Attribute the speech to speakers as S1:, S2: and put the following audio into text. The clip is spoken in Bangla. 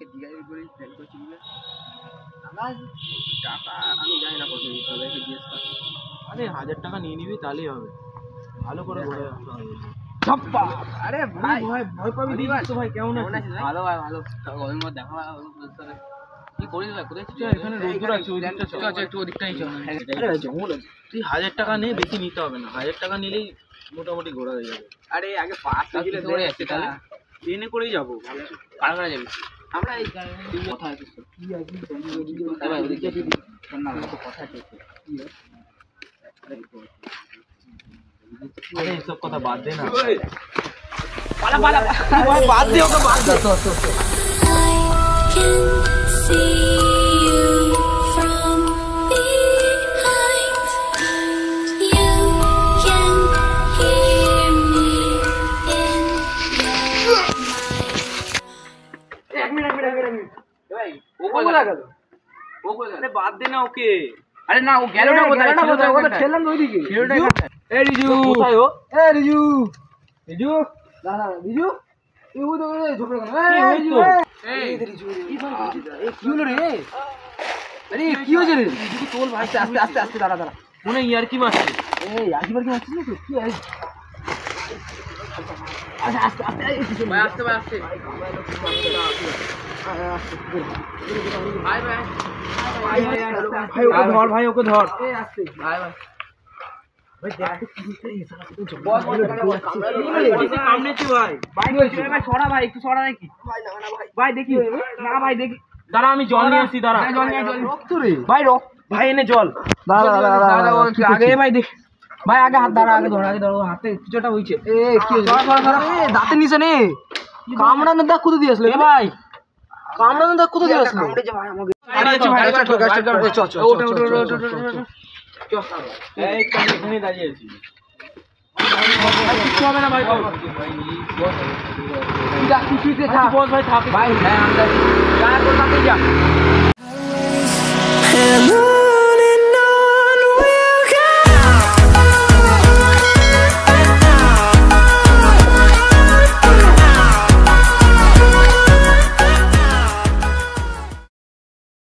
S1: আমাকে জিজ্ঞাসা করে ফেল করছি বলে আমার টাকা আমি জানি না কত নিতে হবে জিজ্ঞেস কর।
S2: আরে 1000 টাকা নিয়ে নিবি তাহলেই হবে, ভালো করে ঘুরে আসতে হবে।
S1: আরে ভাই
S2: ভয় ভয় পাবি দিবা তো ভাই, কেমন আছিস?
S1: ভালো ভাই ভালো, ওদের মধ্যে দেখা ভালো বলতে হবে। কি করিস ভাই, কোথায় ছিস?
S2: এখানে রোদ্দুর আছে, ওই দিকটা চল।
S1: একটু ওদিকটাই চল।
S2: আরে জঙ্গল আছে, তুই 1000 টাকা নে, বেশি নিতে হবে না। 1000 টাকা নিলেই মোটামুটি ঘোরা হয়ে যাবে।
S1: আরে আগে 5টা কিলো ধরে যাচ্ছে তাহলে
S2: ট্রেনে করেই যাবো।
S1: কার কারা যাবি? আমরা এই কথা আছে কি আছে ভাই ওদিকে দিদি না তো কথা আছে কি
S2: আরে এসব কথা বাদ দে না,
S1: পালা পালা বাদ দে, ওকে বাদ দে।
S2: বাদ দে না ওকে।
S1: আরে না ও গেল না, কোথায় ও তো ঠেললাম ওইদিকে। এই রিজু কোথায়? ও এই রিজু রিজু দাদা রিজু তুই ও তো ঝোপড়ে কেন? এই রিজু এই রিজু কি ভাই কি হলো রে? আরে কি হয়েছে রে? রিজু তোল ভাই, আস্তে আস্তে আস্তে দাঁড়া দাঁড়া,
S2: মনে ইয়ার কি মারছে?
S1: এই আশীর্বাদ কি মারছিস নাকি? কি আছে? আচ্ছা আস্তে আস্তে ভাই, আস্তে ভাই আস্তে ভাই ভাই
S2: ভাই ওকে ধর, ভাই ওকে ধর।
S1: এই আস্তে ভাই ভাই
S2: কামড়েছে ভাই।
S1: ভাই ছড়া ভাই, একটু ছড়া নাকি ভাই দেখি না ভাই দেখি,
S2: দাঁড়া আমি জল নিয়ে আসি, দাঁড়া।
S1: জল নিয়ে জল রক্ত রে ভাই,
S2: ভাই এনে জল।
S1: আগে ভাই দেখ ভাই, আগে হাত দাঁড়া, আগে ধর, আগে ধর, হাতে কিছুটা হইছে। এ কি দাঁতের নিচে নে কামড়ানোর দাগ কোথা দিয়ে আসলে ভাই? কামড়ানোর দাগ কোথা দিয়ে আসলে? কামড়েছে ভাই আমাকে।
S2: এই তো আমি এখানে দাঁড়িয়ে আছি।
S1: কিছু হবে না ভাই, কিছুতে থাক
S2: বস ভাই, থাক
S1: ভাই। হ্যাঁ আমরা যা করতে যা।